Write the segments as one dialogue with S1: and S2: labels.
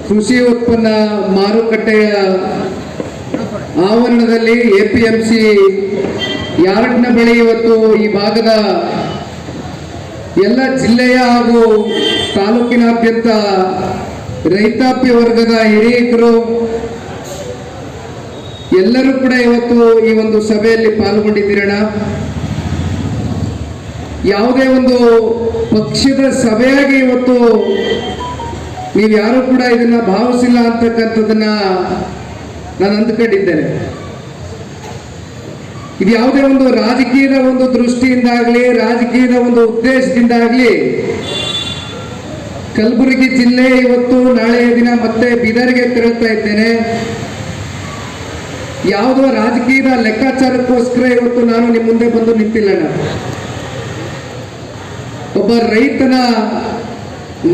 S1: ಕೃಷಿ ಉತ್ಪನ್ನ ಮಾರುಕಟ್ಟೆಯ ಆವರಣದಲ್ಲಿ ಎಪಿಎಂಸಿ ಯಾರ್ಡ್ನ ಬಳಿ ಇವತ್ತು ಈ ಭಾಗದ ಎಲ್ಲ ಜಿಲ್ಲೆಯ ಹಾಗೂ ತಾಲೂಕಿನಾದ್ಯಂತ ರೈತಾಪಿ ವರ್ಗದ ಹಿರಿಯರು ಎಲ್ಲರೂ ಕೂಡ ಇವತ್ತು ಈ ಒಂದು ಸಭೆಯಲ್ಲಿ ಪಾಲ್ಗೊಂಡಿದ್ದೀರಣ್ಣ. ಯಾವುದೇ ಒಂದು ಪಕ್ಷದ ಸಭೆಯಾಗಿ ಇವತ್ತು ನೀವು ಯಾರು ಕೂಡ ಇದನ್ನ ಭಾವಿಸಿಲ್ಲ ಅಂತಕ್ಕಂಥದ್ದನ್ನ ನಾನು ಅಂದ್ಕೊಂಡಿದ್ದೇನೆ. ಇದು ಯಾವುದೇ ಒಂದು ರಾಜಕೀಯದ ಒಂದು ದೃಷ್ಟಿಯಿಂದಾಗಲಿ ರಾಜಕೀಯದ ಒಂದು ಉದ್ದೇಶದಿಂದಾಗಲಿ ಕಲಬುರಗಿ ಜಿಲ್ಲೆ ಇವತ್ತು ನಾಳೆಯ ದಿನ ಮತ್ತೆ ಬೀದರ್ಗೆ ತೆರಳುತ್ತಾ ಇದ್ದೇನೆ. ಯಾವುದೋ ರಾಜಕೀಯದ ಲೆಕ್ಕಾಚಾರಕ್ಕೋಸ್ಕರ ಇವತ್ತು ನಾನು ನಿಮ್ಮ ಮುಂದೆ ಬಂದು ನಿಂತಿಲ್ಲ. ಒಬ್ಬ ರೈತನ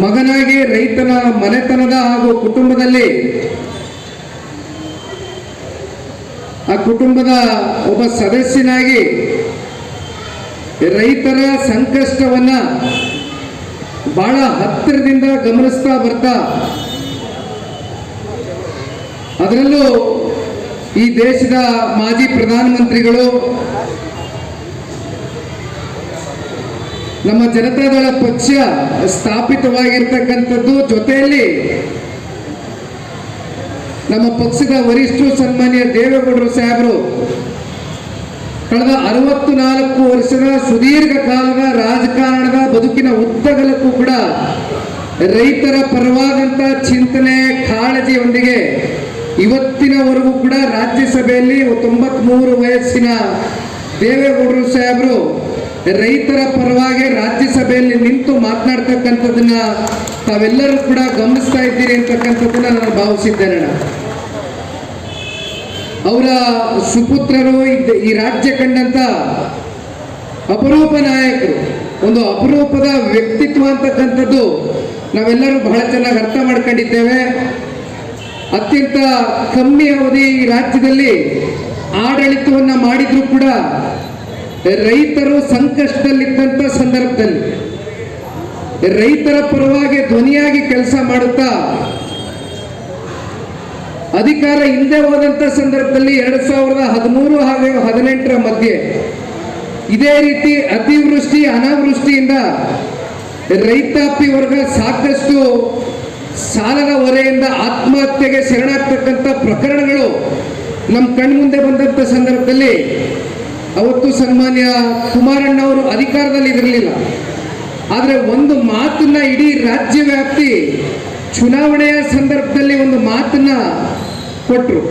S1: ಮಗನಾಗಿ ರೈತನ ಮನೆತನದ ಹಾಗೂ ಕುಟುಂಬದಲ್ಲಿ ಆ ಕುಟುಂಬದ ಒಬ್ಬ ಸದಸ್ಯನಾಗಿ ರೈತರ ಸಂಕಷ್ಟವನ್ನ ಬಹಳ ಹತ್ತಿರದಿಂದ ಗಮನಿಸ್ತಾ ಬರ್ತಾ ಅದರಲ್ಲೂ ಈ ದೇಶದ ಮಾಜಿ ಪ್ರಧಾನಮಂತ್ರಿಗಳು ನಮ್ಮ ಜನತಾದಳ ಪಕ್ಷ ಸ್ಥಾಪಿತವಾಗಿರ್ತಕ್ಕಂಥದ್ದು, ಜೊತೆಯಲ್ಲಿ ನಮ್ಮ ಪಕ್ಷದ ವರಿಷ್ಠರು ಸನ್ಮಾನ್ಯ ದೇವೇಗೌಡರು ಸಾಹೇಬರು ಕಳೆದ 64 ವರ್ಷದ ಸುದೀರ್ಘ ಕಾಲದ ರಾಜಕಾರಣದ ಬದುಕಿನ ಉದ್ದಗಲಕ್ಕೂ ಕೂಡ ರೈತರ ಪರವಾದಂತ ಚಿಂತನೆ ಕಾಳಜಿಯೊಂದಿಗೆ ಇವತ್ತಿನವರೆಗೂ ಕೂಡ ರಾಜ್ಯಸಭೆಯಲ್ಲಿ 93 ವಯಸ್ಸಿನ ದೇವೇಗೌಡರು ಸಾಹೇಬರು ರೈತರ ಪರವಾಗಿ ರಾಜ್ಯಸಭೆಯಲ್ಲಿ ನಿಂತು ಮಾತನಾಡ್ತಕ್ಕಂಥದ್ದನ್ನ ತಾವೆಲ್ಲರೂ ಕೂಡ ಗಮನಿಸ್ತಾ ಇದ್ದೀರಿ ಅಂತಕ್ಕಂಥದ್ದನ್ನ ನಾನು ಭಾವಿಸಿದ್ದೇನೆ. ಅವರ ಸುಪುತ್ರರು ಈ ರಾಜ್ಯ ಕಂಡಂತ ಅಪರೂಪ ನಾಯಕರು, ಒಂದು ಅಪರೂಪದ ವ್ಯಕ್ತಿತ್ವ ಅಂತಕ್ಕಂಥದ್ದು ನಾವೆಲ್ಲರೂ ಬಹಳ ಚೆನ್ನಾಗಿ ಅರ್ಥ ಮಾಡ್ಕೊಂಡಿದ್ದೇವೆ. ಅತ್ಯಂತ ಕಮ್ಮಿ ಅವಧಿ ಈ ರಾಜ್ಯದಲ್ಲಿ ಆಡಳಿತವನ್ನ ಮಾಡಿದ್ರು ಕೂಡ ರೈತರು ಸಂಕಷ್ಟದಲ್ಲಿದ್ದಂಥ ಸಂದರ್ಭದಲ್ಲಿ ರೈತರ ಪರವಾಗಿ ಧ್ವನಿಯಾಗಿ ಕೆಲಸ ಮಾಡುತ್ತಾ ಅಧಿಕಾರ ಹಿಂದೆ ಹೋದಂತ ಸಂದರ್ಭದಲ್ಲಿ 2013 ಹಾಗೂ 2018 ಮಧ್ಯೆ ಇದೇ ರೀತಿ ಅತಿವೃಷ್ಟಿ ಅನಾವೃಷ್ಟಿಯಿಂದ ರೈತಾಪಿ ವರ್ಗ ಸಾಕಷ್ಟು ಸಾಲದ ಹೊರೆಯಿಂದ ಆತ್ಮಹತ್ಯೆಗೆ ಶರಣಾಗ್ತಕ್ಕಂಥ ಪ್ರಕರಣಗಳು ನಮ್ಮ ಕಣ್ಮುಂದೆ ಬಂದಂಥ ಸಂದರ್ಭದಲ್ಲಿ ಅವತ್ತು ಸನ್ಮಾನ್ಯ ಕುಮಾರಣ್ಣ ಅವರು ಅಧಿಕಾರದಲ್ಲಿ ಇರಲಿಲ್ಲ. ಆದರೆ ಒಂದು ಮಾತನ್ನ ಇಡೀ ರಾಜ್ಯ ವ್ಯಾಪ್ತಿ ಚುನಾವಣೆಯ ಸಂದರ್ಭದಲ್ಲಿ ಒಂದು ಮಾತನ್ನ ಕೊಟ್ಟರು.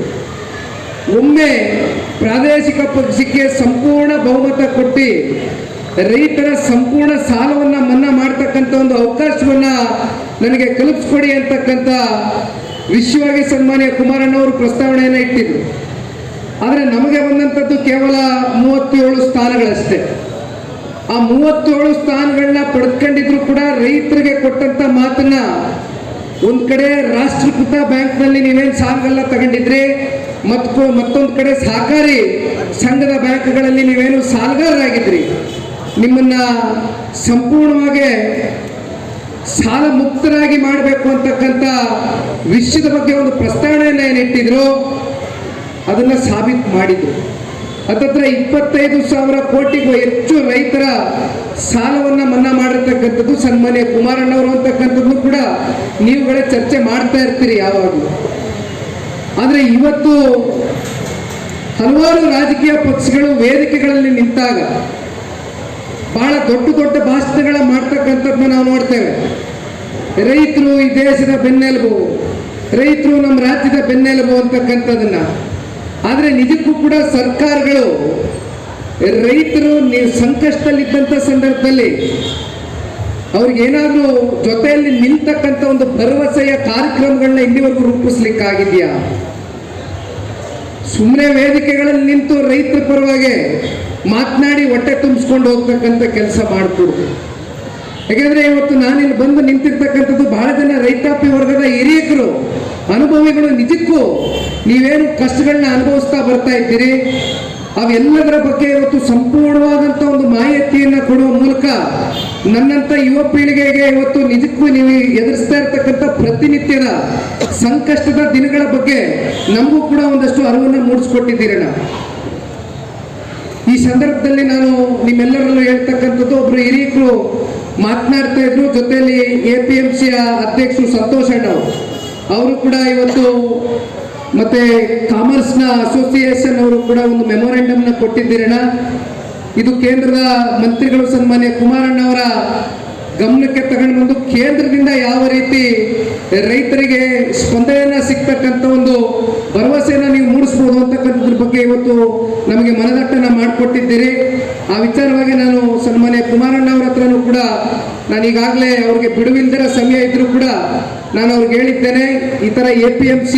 S1: ಒಮ್ಮೆ ಪ್ರಾದೇಶಿಕ ಪಕ್ಷಕ್ಕೆ ಸಂಪೂರ್ಣ ಬಹುಮತ ಕೊಟ್ಟು ರೈತರ ಸಂಪೂರ್ಣ ಸಾಲವನ್ನ ಮನ್ನಾ ಮಾಡ್ತಕ್ಕಂಥ ಒಂದು ಅವಕಾಶವನ್ನ ನನಗೆ ಕಲ್ಪಿಸ್ಕೊಡಿ ಅಂತಕ್ಕಂಥ ವಿಷಯವಾಗಿ ಸನ್ಮಾನ್ಯ ಕುಮಾರಣ್ಣವರು ಪ್ರಸ್ತಾವನೆಯನ್ನು ಇಟ್ಟಿದ್ರು. ಆದರೆ ನಮಗೆ ಬಂದಂಥದ್ದು ಕೇವಲ 37 ಸ್ಥಾನಗಳಷ್ಟೇ. ಆ 37 ಸ್ಥಾನಗಳನ್ನ ಪಡೆದುಕೊಂಡಿದ್ರು ಕೂಡ ರೈತರಿಗೆ ಕೊಟ್ಟಂತ ಮಾತನ್ನ ಒಂದ್ ಕಡೆ ರಾಷ್ಟ್ರೀಕೃತ ಬ್ಯಾಂಕ್ನಲ್ಲಿ ನೀವೇನು ಸಾಲಗಳನ್ನ ತಗೊಂಡಿದ್ರಿ, ಮತ್ತೊಂದು ಕಡೆ ಸಹಕಾರಿ ಸಂಘದ ಬ್ಯಾಂಕ್ಗಳಲ್ಲಿ ನೀವೇನು ಸಾಲಗಾರರಾಗಿದ್ರಿ, ನಿಮ್ಮನ್ನ ಸಂಪೂರ್ಣವಾಗಿ ಸಾಲ ಮುಕ್ತರಾಗಿ ಮಾಡಬೇಕು ಅಂತಕ್ಕಂಥ ವಿಷಯದ ಬಗ್ಗೆ ಒಂದು ಪ್ರಸ್ತಾವನೆಯನ್ನು ಏನಿಟ್ಟಿದ್ರು ಅದನ್ನ ಸಾಬೀತು ಮಾಡಿದ್ರು. ಹತ್ತತ್ರ 25,000 ಕೋಟಿಗೂ ಹೆಚ್ಚು ರೈತರ ಸಾಲವನ್ನ ಮನ್ನಾ ಮಾಡಿರ್ತಕ್ಕಂಥದ್ದು ಸನ್ಮಾನ್ಯ ಕುಮಾರಣ್ಣವರು ಅಂತಕ್ಕಂಥದ್ದು ಕೂಡ ನೀವುಗಳೇ ಚರ್ಚೆ ಮಾಡ್ತಾ ಇರ್ತೀರಿ ಯಾವಾಗಲೂ. ಆದರೆ ಇವತ್ತು ಹಲವಾರು ರಾಜಕೀಯ ಪಕ್ಷಗಳು ವೇದಿಕೆಗಳಲ್ಲಿ ನಿಂತಾಗ ಬಹಳ ದೊಡ್ಡ ದೊಡ್ಡ ಭಾಷಣಗಳ ಮಾಡ್ತಕ್ಕಂಥದ್ದನ್ನ ನಾವು ನೋಡ್ತೇವೆ. ರೈತರು ಈ ದೇಶದ ಬೆನ್ನೆಲುಬು, ರೈತರು ನಮ್ಮ ರಾಜ್ಯದ ಬೆನ್ನೆಲುಬು ಅಂತಕ್ಕಂಥದ್ದನ್ನ. ಆದರೆ ನಿಜಕ್ಕೂ ಕೂಡ ಸರ್ಕಾರಗಳು ರೈತರು ಸಂಕಷ್ಟದಲ್ಲಿದ್ದಂಥ ಸಂದರ್ಭದಲ್ಲಿ ಅವ್ರಿಗೇನಾದ್ರೂ ಜೊತೆಯಲ್ಲಿ ನಿಲ್ತಕ್ಕಂಥ ಒಂದು ಭರವಸೆಯ ಕಾರ್ಯಕ್ರಮಗಳನ್ನ ಇಲ್ಲಿವರೆಗೂ ರೂಪಿಸ್ಲಿಕ್ಕಾಗಿದೆಯಾ? ಸುಮ್ಮನೆ ವೇದಿಕೆಗಳಲ್ಲಿ ನಿಂತು ರೈತರ ಪರವಾಗಿ ಮಾತನಾಡಿ ಹೊಟ್ಟೆ ತುಂಬಿಸ್ಕೊಂಡು ಹೋಗ್ತಕ್ಕಂಥ ಕೆಲಸ ಮಾಡಿಕೊಡು. ಯಾಕೆಂದ್ರೆ ಇವತ್ತು ನಾನಿಲ್ಲಿ ಬಂದು ನಿಂತಿರ್ತಕ್ಕಂಥದ್ದು ಬಹಳ ಜನ ರೈತಾಪಿ ವರ್ಗದ ಹಿರಿಯಕರು, ಅನುಭವಿಗಳು. ನಿಜಕ್ಕೂ ನೀವೇನು ಕಷ್ಟಗಳನ್ನ ಅನುಭವಿಸ್ತಾ ಬರ್ತಾ ಇದ್ದೀರಿ, ಅವೆಲ್ಲದರ ಬಗ್ಗೆ ಇವತ್ತು ಸಂಪೂರ್ಣವಾದಂಥ ಒಂದು ಮಾಹಿತಿಯನ್ನು ಕೊಡುವ ಮೂಲಕ ನನ್ನಂಥ ಯುವ ಪೀಳಿಗೆಗೆ ಇವತ್ತು ನಿಜಕ್ಕೂ ನೀವು ಎದುರಿಸ್ತಾ ಇರ್ತಕ್ಕಂಥ ಪ್ರತಿನಿತ್ಯದ ಸಂಕಷ್ಟದ ದಿನಗಳ ಬಗ್ಗೆ ನಮಗೂ ಕೂಡ ಒಂದಷ್ಟು ಅರಿವನ್ನು ಮೂಡಿಸ್ಕೊಟ್ಟಿದ್ದೀರಣ್ಣ. ಈ ಸಂದರ್ಭದಲ್ಲಿ ನಾನು ನಿಮ್ಮೆಲ್ಲರಲ್ಲೂ ಹೇಳ್ತಕ್ಕಂಥದ್ದು, ಒಬ್ರು ಹಿರಿಯರು ಮಾತನಾಡ್ತಾ ಇದ್ರು, ಜೊತೆಯಲ್ಲಿ APMCಯ ಅಧ್ಯಕ್ಷರು ಸಂತೋಷ್ ಅಣ್ಣ ಅವರು ಕೂಡ ಇವತ್ತು, ಮತ್ತೆ ಕಾಮರ್ಸ್ನ ಅಸೋಸಿಯೇಷನ್ ಅವರು ಕೂಡ ಒಂದು ಮೆಮೊರಾಂಡಮ್ನ ಕೊಟ್ಟಿದ್ದೀರಣ್ಣ. ಇದು ಕೇಂದ್ರದ ಮಂತ್ರಿಗಳು ಸನ್ಮಾನ್ಯ ಕುಮಾರಣ್ಣ ಅವರ ಗಮನಕ್ಕೆ ತಗೊಂಡು ಬಂದು ಕೇಂದ್ರದಿಂದ ಯಾವ ರೀತಿ ರೈತರಿಗೆ ಸ್ಪಂದನೆಯನ್ನ ಸಿಗ್ತಕ್ಕಂಥ ಒಂದು ಭರವಸೆಯನ್ನು ನೀವು ಮೂಡಿಸ್ಬೋದು ಅಂತಕ್ಕಂಥದ್ರ ಬಗ್ಗೆ ಇವತ್ತು ನಮಗೆ ಮನದಟ್ಟನ್ನು ಮಾಡಿಕೊಟ್ಟಿದ್ದೀರಿ. ಆ ವಿಚಾರವಾಗಿ ನಾನು ಸನ್ಮಾನ್ಯ ಕುಮಾರಣ್ಣ ಅವರ ಹತ್ರನೂ ಕೂಡ ನಾನು ಈಗಾಗಲೇ ಅವ್ರಿಗೆ ಬಿಡುವಿಲ್ದಿರೋ ಸಮಯ ಇದ್ರೂ ಕೂಡ ನಾನು ಅವ್ರಿಗೆ ಹೇಳಿದ್ದೇನೆ, ಈ ಥರ APMC